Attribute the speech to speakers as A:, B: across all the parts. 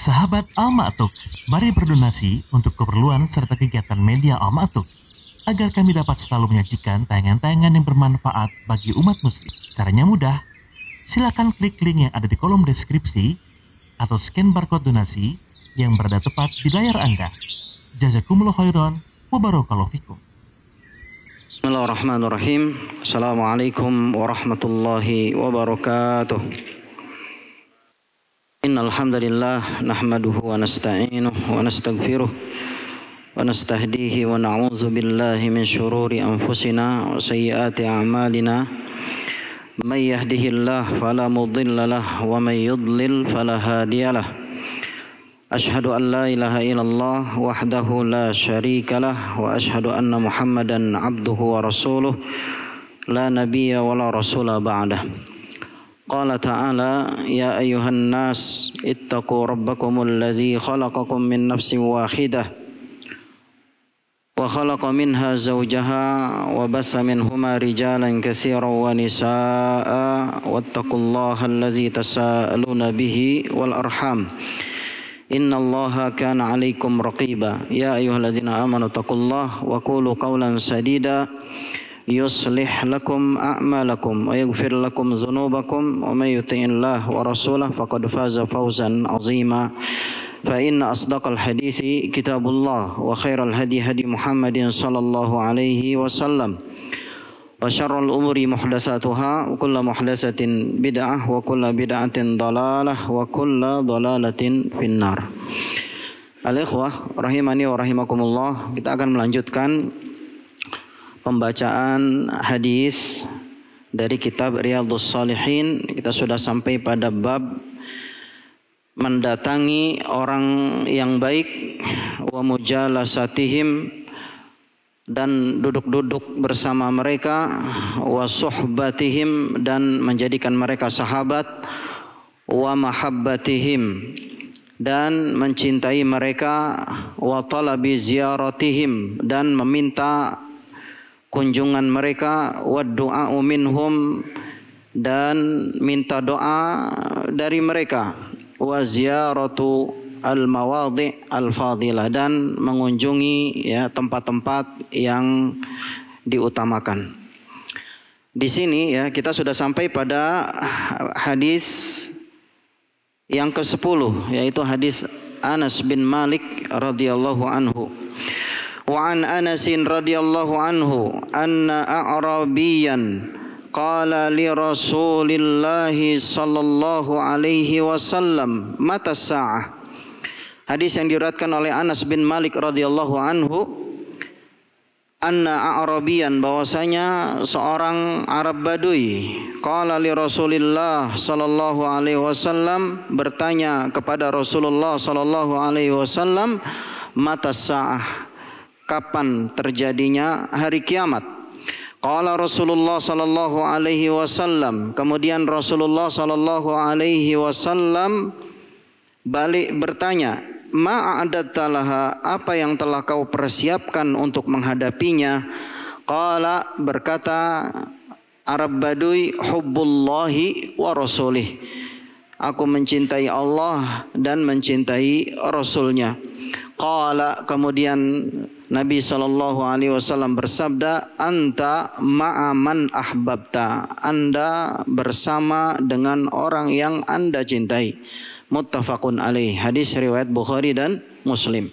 A: Sahabat Al-Ma'tuk, mari berdonasi untuk keperluan serta kegiatan media Al-Ma'tuk agar kami dapat selalu menyajikan tayangan-tayangan yang bermanfaat bagi umat muslim. Caranya mudah, silakan klik link yang ada di kolom deskripsi atau scan barcode donasi yang berada tepat di layar Anda. Jazakumullah khairan wa barakallahu fikum.
B: Bismillahirrahmanirrahim. Assalamualaikum warahmatullahi wabarakatuh. Innal hamdalillah nahmaduhu wa nasta'inuhu wa nastaghfiruh wa nastahdihi wa na'udzu billahi min syururi anfusina wa sayyiati a'malina. May yahdihillahu fala mudilla lahu wa may yudlil fala hadiyalah. Ashhadu an la ilaha illallah wahdahu la syarika lah wa ashhadu anna Muhammadan abduhu wa rasuluh la nabiyya wa la rasula ba'dah. Qala ta'ala ya ayyuhan nas ittaqu rabbakumul ladzi khalaqakum min nafsin wahidah wa khalaqa minha zawjaha wa bassa minhuma rijalan katsiran wa nisaa'a wattaqullaha alladzi tasaaluna bihi wal arham innallaha kana 'alaikum raqiba ya ayyuhalladzina amanu taqullaha wa qulu qawlan sadida yuslih lakum a'malakum wa yaghfir lakum dzunubakum wa may yuti'illah wa rasulahu faqad faza fawzan 'azima fa inna asdaqal hadithi kitabullah wa khairal hadi hadi Muhammadin sallallahu alaihi wasallam wa syarrul umuri muhdatsatuha wa kullu muhdatsatin bid'ah wa kullu bid'atin dhalalah wa kullu dhalalatin finnar. Al-ikhwah rahimani wa rahimakumullah, kita akan melanjutkan pembacaan hadis dari kitab Riyadhus Shalihin. Kita sudah sampai pada bab mendatangi orang yang baik wa mujalasatihim, dan duduk-duduk bersama mereka, wa suhbatihim, dan menjadikan mereka sahabat, wa mahabbatihim, dan mencintai mereka, wa talabi ziyaratihim, dan meminta kunjungan mereka, wa du'a'u minhum, dan minta doa dari mereka, wa ziyaratu al-mawadhi' al-fadilah, dan mengunjungi tempat-tempat yang diutamakan. Di sini kita sudah sampai pada hadis yang ke-10, yaitu hadis Anas bin Malik radhiyallahu anhu. Wa an Anas radhiyallahu anhu anna a'rabiyan qala li Rasulillah sallallahu alaihi wasallam mata sa'ah. Hadis yang diriwayatkan oleh Anas bin Malik radhiyallahu anhu, anna a'rabiyan, bahwasanya seorang Arab Badui, qala li Rasulillah sallallahu alaihi wasallam, bertanya kepada Rasulullah sallallahu alaihi wasallam, mata sa'ah, kapan terjadinya hari kiamat? Qala Rasulullah sallallahu alaihi wasallam, kemudian Rasulullah sallallahu alaihi wasallam balik bertanya, ma'adatta laha, apa yang telah kau persiapkan untuk menghadapinya? Qala, berkata Arab Badui, hubbullahi wa rasulih, aku mencintai Allah dan mencintai Rasulnya. Qala, kemudian Nabi SAW bersabda, anta ma'aman ahbabta, anda bersama dengan orang yang anda cintai. Muttafaqun alaih, hadis riwayat Bukhari dan Muslim.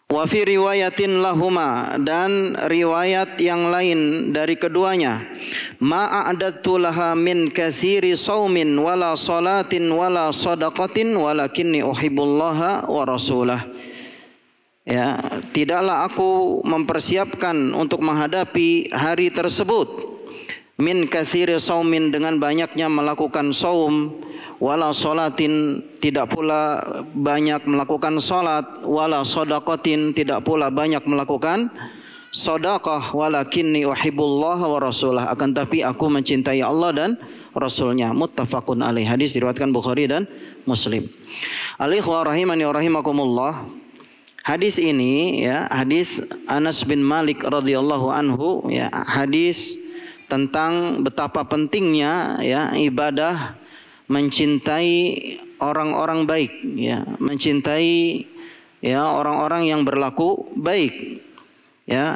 B: Wa fi riwayatin lahuma, dan riwayat yang lain dari keduanya, ma'adattu laha min katsiri saumin wala salatin wala sadaqatin walakinni uhibbullaha wa rasulah. Tidaklah aku mempersiapkan untuk menghadapi hari tersebut, min katsiri saumin, dengan banyaknya melakukan saum, wala salatin, tidak pula banyak melakukan salat, wala sadaqatin, tidak pula banyak melakukan sedekah, walakinni uhibbullaha wa rasulah, akan tapi aku mencintai Allah dan Rasulnya. Muttafaqun alaih, hadis diriwayatkan Bukhari dan Muslim. Al-ikhwah rahimani wa rahimakumullah, hadis ini hadis Anas bin Malik radhiyallahu anhu, hadis tentang betapa pentingnya ibadah mencintai orang-orang baik, ya, mencintai ya orang-orang yang berlaku baik, ya.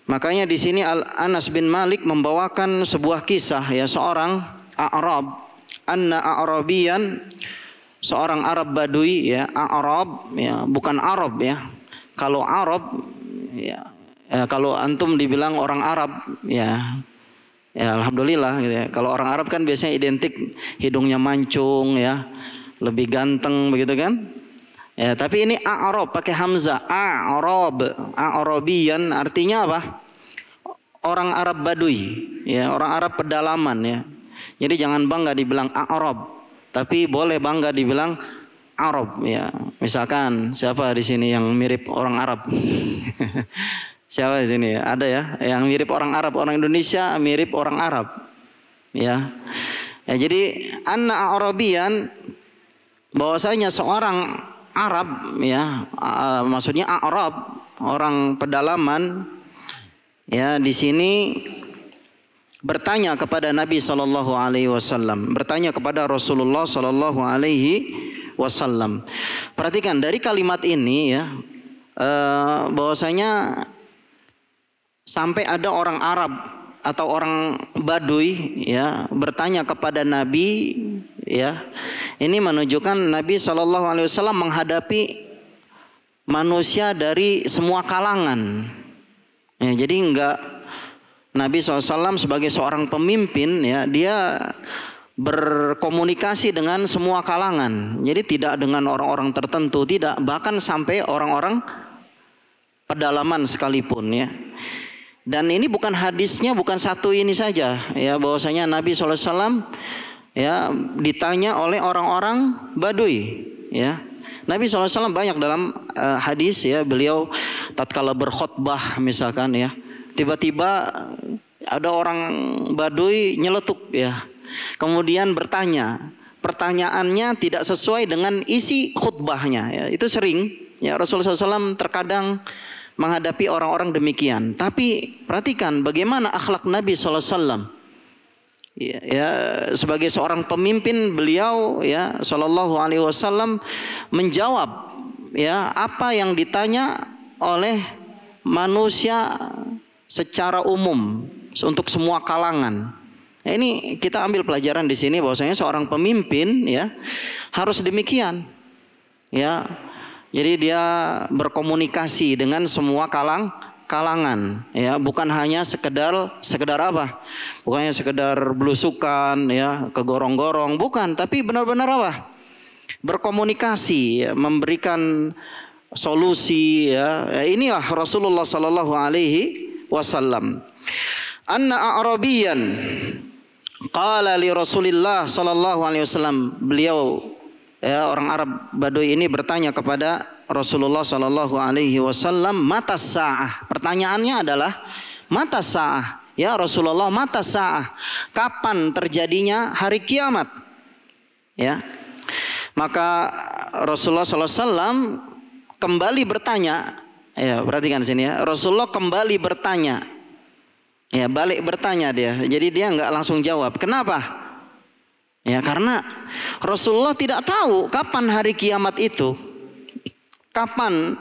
B: Makanya di sini Anas bin Malik membawakan sebuah kisah, ya, seorang A'rab, anna A'rabiyan, seorang Arab Badui, ya, A'rab, ya, bukan Arab, ya. Kalau Arab, ya, kalau antum dibilang orang Arab, ya, ya alhamdulillah, gitu ya. Kalau orang Arab kan biasanya identik hidungnya mancung, ya, lebih ganteng begitu kan? Ya, tapi ini A'rab pakai hamzah, A'rabiyan artinya apa? Orang Arab Badui, ya, orang Arab pedalaman, ya. Jadi jangan bangga dibilang A'rab, tapi boleh bangga dibilang Arab, ya. Misalkan siapa di sini yang mirip orang Arab? Siapa di sini? Ada ya, yang mirip orang Arab, orang Indonesia mirip orang Arab, ya. Ya, jadi anna A'rabiyan, bahwasanya seorang Arab, ya, maksudnya Arab, orang pedalaman, ya, di sini bertanya kepada Nabi Shallallahu Alaihi Wasallam, bertanya kepada Rasulullah Shallallahu Alaihi Wasallam. Perhatikan dari kalimat ini, ya, bahwasanya sampai ada orang Arab atau orang Baduy, ya, bertanya kepada Nabi, ya, ini menunjukkan Nabi Shallallahu Alaihi Wasallam menghadapi manusia dari semua kalangan, ya. Jadi enggak, Nabi SAW sebagai seorang pemimpin, ya, dia berkomunikasi dengan semua kalangan. Jadi tidak dengan orang-orang tertentu, tidak, bahkan sampai orang-orang pedalaman sekalipun, ya. Dan ini bukan hadisnya, bukan satu ini saja, ya, bahwasanya Nabi SAW, ya, ditanya oleh orang-orang Baduy, ya. Nabi SAW banyak dalam hadis, ya, beliau tatkala berkhutbah misalkan, ya, tiba-tiba ada orang Baduy nyeletuk, ya, kemudian bertanya, pertanyaannya tidak sesuai dengan isi khutbahnya, ya. Itu sering, ya, Rasulullah SAW terkadang menghadapi orang-orang demikian. Tapi perhatikan bagaimana akhlak Nabi SAW, ya, ya, sebagai seorang pemimpin beliau, ya, Shallallahu Alaihi Wasallam menjawab, ya, apa yang ditanya oleh manusia secara umum untuk semua kalangan. Nah, ini kita ambil pelajaran di sini bahwasanya seorang pemimpin, ya, harus demikian, ya. Jadi dia berkomunikasi dengan semua kalangan, ya, bukan hanya sekedar apa? Bukannya sekedar belusukan, ya, kegorong-gorong, bukan, tapi benar-benar apa? Berkomunikasi, ya, memberikan solusi, ya. Inilah Rasulullah Sallallahu Alaihi Wasallam. Anna A'rabiyan qala li Rasulillah Sallallahu Alaihi Wasallam, beliau, ya, orang Arab Baduy ini bertanya kepada Rasulullah Sallallahu Alaihi Wasallam, mata sa'ah. Pertanyaannya adalah mata sa'ah, ya Rasulullah, mata sa'ah, kapan terjadinya hari kiamat, ya. Maka Rasulullah Sallallahu Alaihi Wasallam kembali bertanya, ya, perhatikan sini, ya, Rasulullah kembali bertanya, ya, balik bertanya dia. Jadi dia nggak langsung jawab. Kenapa? Ya, karena Rasulullah tidak tahu kapan hari kiamat itu. Kapan,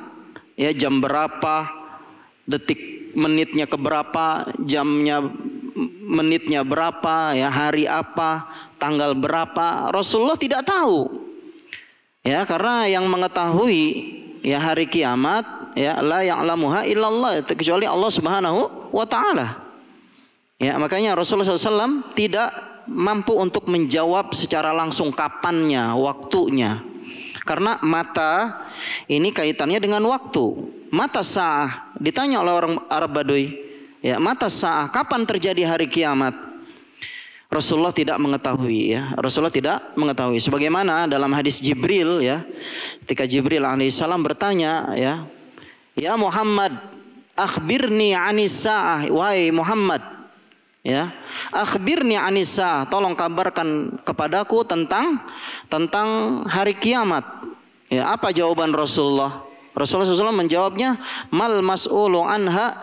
B: ya, jam berapa, detik menitnya keberapa, jamnya menitnya berapa, ya, hari apa, tanggal berapa, Rasulullah tidak tahu. Ya, karena yang mengetahui, ya, hari kiamat, ya, la ya'lamuha illallah, kecuali Allah Subhanahu wa taala. Ya, makanya Rasulullah SAW tidak mampu untuk menjawab secara langsung kapannya, waktunya. Karena mata ini kaitannya dengan waktu. Mata sa'ah, ditanya oleh orang Arab Baduy, ya, mata sa'ah, kapan terjadi hari kiamat? Rasulullah tidak mengetahui, ya. Rasulullah tidak mengetahui. Sebagaimana dalam hadis Jibril, ya, ketika Jibril alaihissalam bertanya, ya, ya Muhammad, akhbirni anis sa'ah, wahai Muhammad, ya, akhbirni anisa, tolong kabarkan kepadaku tentang hari kiamat. Ya, apa jawaban Rasulullah? Rasulullah SAW menjawabnya, mal mas'ulu anha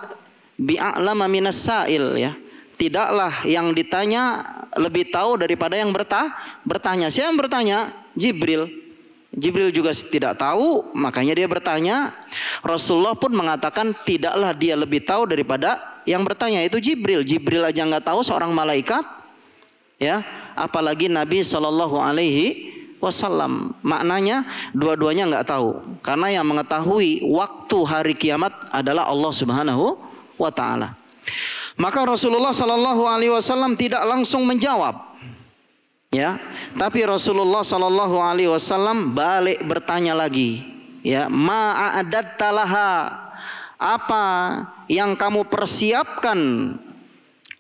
B: bi'a'lama minas sa'il, ya. Tidaklah yang ditanya lebih tahu daripada yang bertanya. Siapa yang bertanya? Jibril. Jibril juga tidak tahu, makanya dia bertanya. Rasulullah pun mengatakan tidaklah dia lebih tahu daripada yang bertanya, itu Jibril. Jibril aja nggak tahu, seorang malaikat, ya, apalagi Nabi Shallallahu Alaihi Wasallam. Maknanya dua-duanya nggak tahu, karena yang mengetahui waktu hari kiamat adalah Allah Subhanahu wa Ta'ala. Maka Rasulullah Shallallahu Alaihi Wasallam tidak langsung menjawab, ya, tapi Rasulullah Shallallahu Alaihi Wasallam balik bertanya lagi, ya, ma'adatta laha, apa yang kamu persiapkan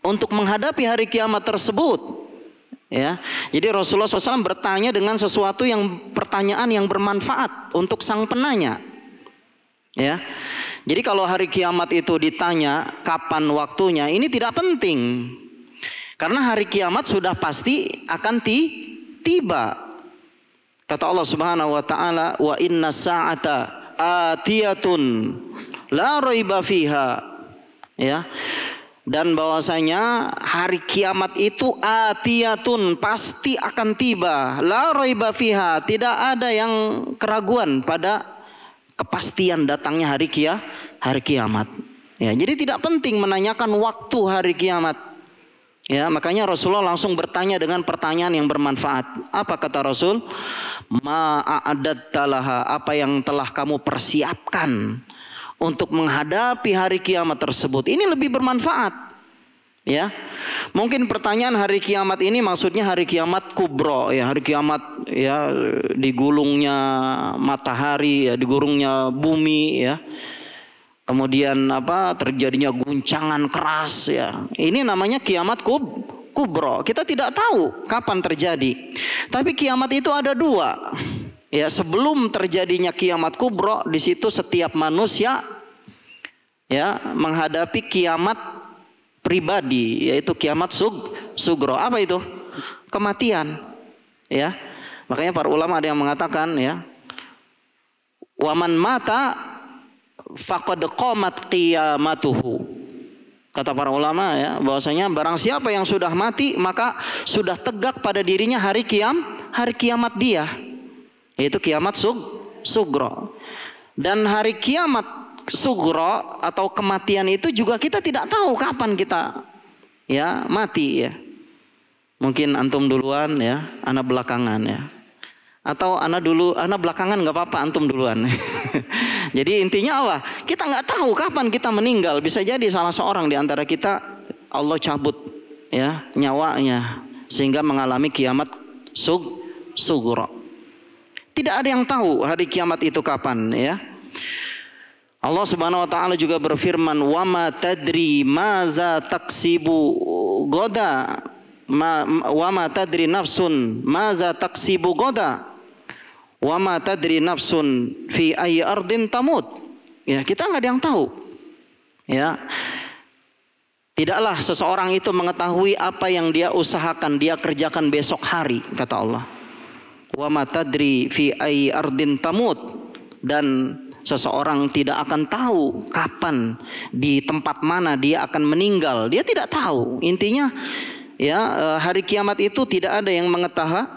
B: untuk menghadapi hari kiamat tersebut, ya. Jadi Rasulullah SAW bertanya dengan sesuatu yang pertanyaan yang bermanfaat untuk sang penanya, ya. Jadi kalau hari kiamat itu ditanya kapan waktunya, ini tidak penting. Karena hari kiamat sudah pasti akan tiba. Kata Allah Subhanahu wa Ta'ala, wa inna sa'ata atiyatun la raiba fiha, ya. Dan bahwasanya hari kiamat itu atiyatun, pasti akan tiba, la raiba fiha, tidak ada yang keraguan pada kepastian datangnya hari kiamat. Ya, jadi tidak penting menanyakan waktu hari kiamat. Ya, makanya Rasulullah langsung bertanya dengan pertanyaan yang bermanfaat. Apa kata Rasul? Ma'adatta laha, apa yang telah kamu persiapkan untuk menghadapi hari kiamat tersebut. Ini lebih bermanfaat. Ya, mungkin pertanyaan hari kiamat ini maksudnya hari kiamat kubro, ya, hari kiamat, ya, digulungnya matahari, ya, digulungnya bumi, ya, kemudian terjadinya guncangan keras, ya. Ini namanya kiamat kubro. Kita tidak tahu kapan terjadi. Tapi kiamat itu ada dua. Ya, sebelum terjadinya kiamat kubro, di situ setiap manusia, ya, menghadapi kiamat pribadi, yaitu kiamat sugro. Apa itu? Kematian, ya. Makanya para ulama ada yang mengatakan, ya, waman mata faqad qamat qiyamatuhu. Kata para ulama, ya, bahwasanya barang siapa yang sudah mati, maka sudah tegak pada dirinya hari kiamat dia, yaitu kiamat sugro. Dan hari kiamat sugro atau kematian itu juga kita tidak tahu kapan kita, ya, mati, ya. Mungkin antum duluan, ya, ana belakangan, ya. Atau ana belakangan nggak apa-apa, antum duluan. Jadi intinya apa? Kita nggak tahu kapan kita meninggal. Bisa jadi salah seorang di antara kita Allah cabut, ya, nyawanya sehingga mengalami kiamat sugro. Tidak ada yang tahu hari kiamat itu kapan, ya. Allah Subhanahu wa Ta'ala juga berfirman, wa ma tadri maza taksibu goda, wa ma tadri nafsun maza taksibu goda, wa ma tadri nafsun fi ayyi ardin tamut. Ya, kita nggak ada yang tahu, ya. Tidaklah seseorang itu mengetahui apa yang dia usahakan, dia kerjakan besok hari, kata Allah. Wa ma tadri fi ayyi ardin tamut, dan seseorang tidak akan tahu kapan, di tempat mana dia akan meninggal. Dia tidak tahu. Intinya, ya, hari kiamat itu tidak ada yang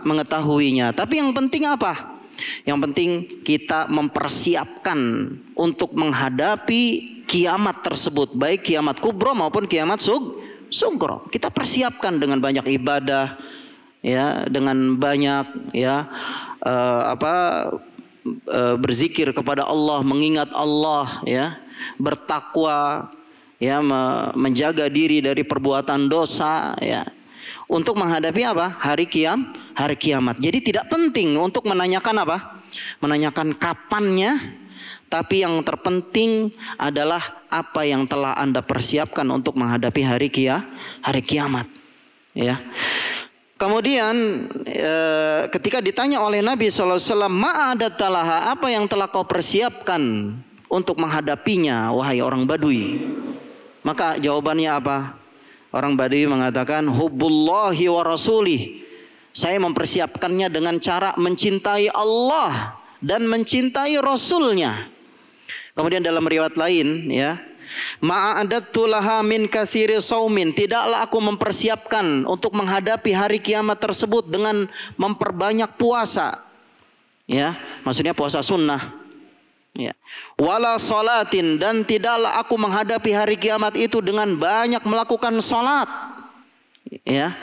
B: mengetahuinya. Tapi yang penting apa? Yang penting kita mempersiapkan untuk menghadapi kiamat tersebut, baik kiamat kubro maupun kiamat sugro. Kita persiapkan dengan banyak ibadah, ya, dengan banyak, ya, berzikir kepada Allah, mengingat Allah, ya, bertakwa, ya, menjaga diri dari perbuatan dosa, ya, untuk menghadapi apa? Hari kiamat. Jadi tidak penting untuk menanyakan apa? Menanyakan kapannya, tapi yang terpenting adalah apa yang telah Anda persiapkan untuk menghadapi hari kiamat, ya. Kemudian ketika ditanya oleh Nabi SAW, ma'adatta laha, apa yang telah kau persiapkan untuk menghadapinya, wahai orang Badui? Maka jawabannya apa? Orang Badui mengatakan, hubbullahi wa rasulih. Saya mempersiapkannya dengan cara mencintai Allah dan mencintai Rasulnya. Kemudian dalam riwayat lain, ya, ma'adattu laha min katsiri saumin, tidaklah aku mempersiapkan untuk menghadapi hari kiamat tersebut dengan memperbanyak puasa. Ya, maksudnya puasa sunnah. Ya. Wala salatin, dan tidaklah aku menghadapi hari kiamat itu dengan banyak melakukan salat. Ya.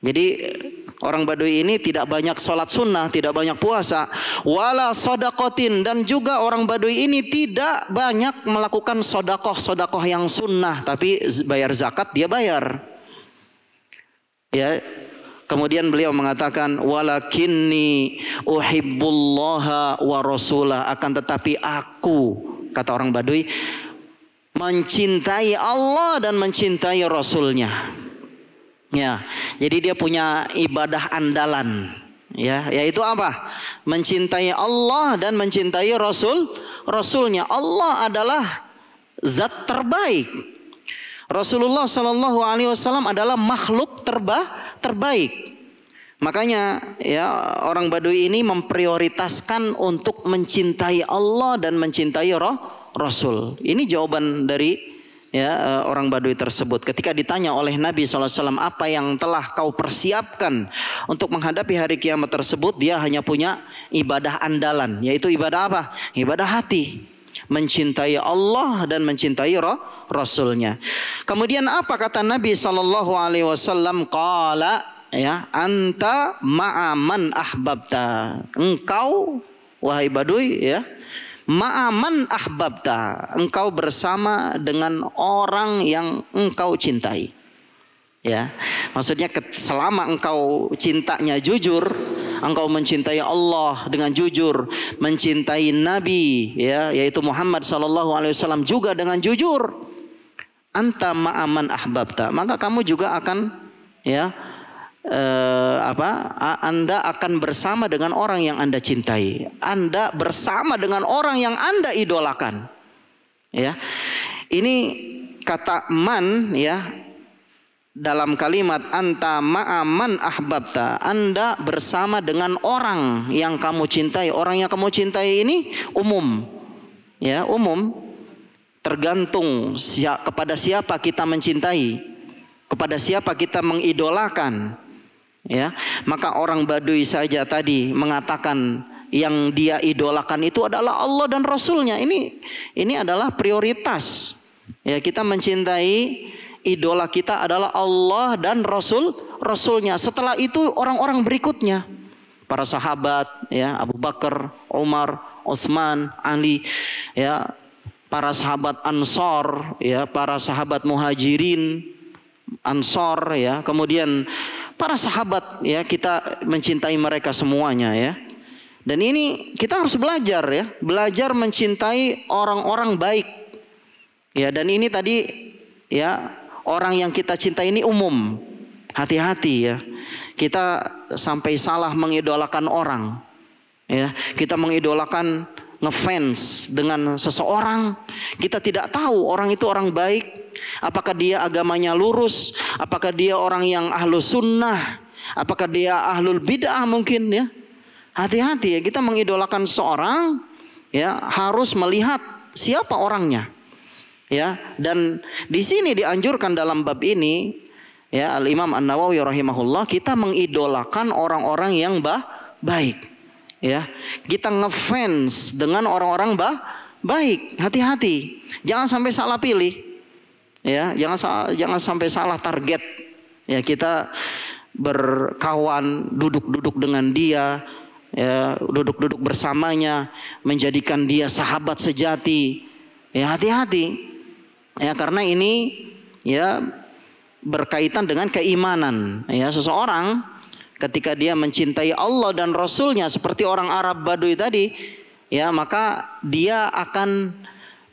B: Jadi orang Baduy ini tidak banyak salat sunnah, tidak banyak puasa. Wala sadaqatin, dan juga orang Baduy ini tidak banyak melakukan sodakoh yang sunnah, tapi bayar zakat dia bayar. Ya. Kemudian beliau mengatakan, walakinni uhibbullaha wa rasulah, akan tetapi aku, kata orang Baduy, mencintai Allah dan mencintai Rasulnya. Ya, jadi dia punya ibadah andalan, ya, yaitu apa? Mencintai Allah dan mencintai Rasulnya. Allah adalah zat terbaik. Rasulullah Shallallahu Alaihi Wasallam adalah makhluk terbaik. Makanya ya orang Baduy ini memprioritaskan untuk mencintai Allah dan mencintai Rasul. Ini jawaban dari ya orang Baduy tersebut. Ketika ditanya oleh Nabi SAW, apa yang telah kau persiapkan untuk menghadapi hari kiamat tersebut, dia hanya punya ibadah andalan, yaitu ibadah apa? Ibadah hati. Mencintai Allah dan mencintai Rasulnya. Kemudian apa kata Nabi SAW? Qala, ya, anta ma'aman ahbabta. Engkau wahai Baduy, ya, ma'aman ahbabta, engkau bersama dengan orang yang engkau cintai. Ya, maksudnya selama engkau cintanya jujur, engkau mencintai Allah dengan jujur, mencintai Nabi, ya, yaitu Muhammad SAW juga dengan jujur, anta ma'aman ahbabta, maka kamu juga akan, ya, Anda akan bersama dengan orang yang Anda cintai. Anda bersama dengan orang yang Anda idolakan. Ya, ini kata man, ya, dalam kalimat anta ma'aman ahbabta, Anda bersama dengan orang yang kamu cintai. Orang yang kamu cintai ini umum, ya, umum. Tergantung kepada siapa kita mencintai, kepada siapa kita mengidolakan. Ya, maka orang Baduy saja tadi mengatakan yang dia idolakan itu adalah Allah dan Rasulnya. Ini adalah prioritas. Ya, kita mencintai, idola kita adalah Allah dan Rasulnya. Setelah itu orang-orang berikutnya, para sahabat, ya, Abu Bakar, Umar, Utsman, Ali, ya, para sahabat Ansor, ya, para sahabat Muhajirin, Ansor, ya, kemudian para sahabat, ya, kita mencintai mereka semuanya, ya. Dan ini kita harus belajar, ya, belajar mencintai orang-orang baik, ya. Dan ini tadi, ya, orang yang kita cintai ini umum. Hati-hati, ya, kita sampai salah mengidolakan orang, ya. Kita mengidolakan, ngefans dengan seseorang, kita tidak tahu orang itu orang baik, apakah dia agamanya lurus, apakah dia orang yang ahlu sunnah, apakah dia ahlul bid'ah mungkin, ya. Hati-hati, ya, kita mengidolakan seorang, ya, harus melihat siapa orangnya, ya. Dan di sini dianjurkan dalam bab ini, ya, Al-Imam An-Nawawi rahimahullah, kita mengidolakan orang-orang yang baik. Ya, kita ngefans dengan orang-orang baik. Hati-hati, jangan sampai salah pilih. Ya, jangan sampai salah target. Ya, kita berkawan, duduk-duduk dengan dia, ya, duduk-duduk bersamanya, menjadikan dia sahabat sejati. Ya, hati-hati. Ya, karena ini, ya, berkaitan dengan keimanan. Ya, seseorang ketika dia mencintai Allah dan Rasulnya seperti orang Arab Baduy tadi, ya, maka dia akan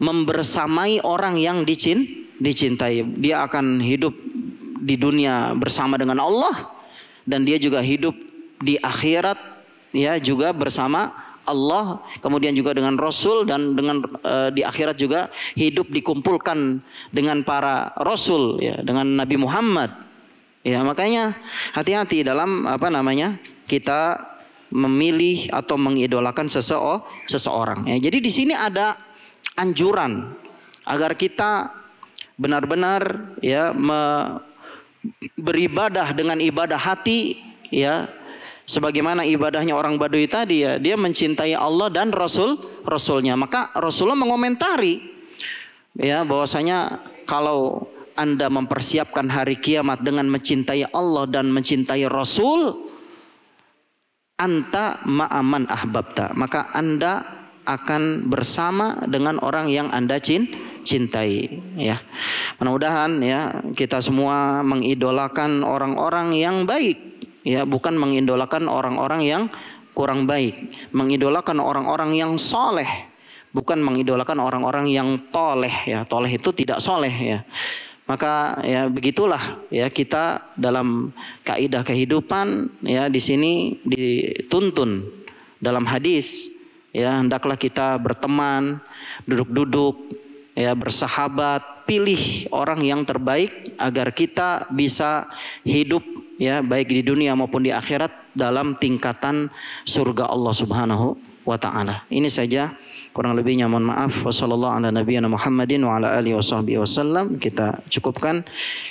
B: membersamai orang yang dicintai. Dia akan hidup di dunia bersama dengan Allah, dan dia juga hidup di akhirat, ya, juga bersama Allah, kemudian juga dengan Rasul, dan dengan di akhirat juga hidup dikumpulkan dengan para Rasul, ya, dengan Nabi Muhammad. Ya, makanya hati-hati dalam kita memilih atau mengidolakan seseorang. Ya, jadi di sini ada anjuran agar kita benar-benar, ya, beribadah dengan ibadah hati, ya, Sebagaimana ibadahnya orang Baduy tadi ya, dia mencintai Allah dan Rasulnya. Maka Rasulullah mengomentari ya bahwasanya kalau Anda mempersiapkan hari kiamat dengan mencintai Allah dan mencintai Rasul, anta ma'aman ahbabta, maka Anda akan bersama dengan orang yang Anda cintai ya. Mudah-mudahan ya kita semua mengidolakan orang-orang yang baik ya, bukan mengidolakan orang-orang yang kurang baik, mengidolakan orang-orang yang soleh, bukan mengidolakan orang-orang yang toleh ya. Toleh itu tidak soleh ya. Maka ya begitulah ya kita dalam kaidah kehidupan ya, di sini dituntun dalam hadis ya, hendaklah kita berteman, duduk-duduk ya, bersahabat, pilih orang yang terbaik agar kita bisa hidup ya baik di dunia maupun di akhirat dalam tingkatan surga Allah Subhanahu wa taala. Ini saja, kurang lebihnya mohon maaf. Wassallallahu ala nabiyyina Muhammadin wa ala alihi washabbihi wasallam. Kita cukupkan,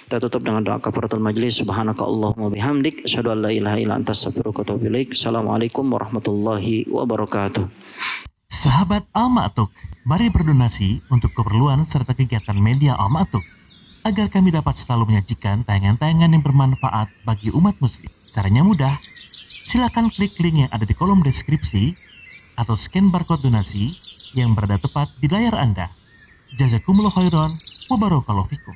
B: kita tutup dengan doa kafaratul majlis. Subhanaka Allahumma bihamdik, asyhadu an la ilaha illa anta astaghfiruka wa atubu ilaik. Assalamualaikum warahmatullahi wabarakatuh.
A: Sahabat Al-Ma'tuk, mari berdonasi untuk keperluan serta kegiatan media Al-Ma'tuk agar kami dapat selalu menyajikan tayangan-tayangan yang bermanfaat bagi umat muslim. Caranya mudah, silakan klik link yang ada di kolom deskripsi atau scan barcode donasi yang berada tepat di layar Anda. Jazakumullah khairan wa barakallahu fikum.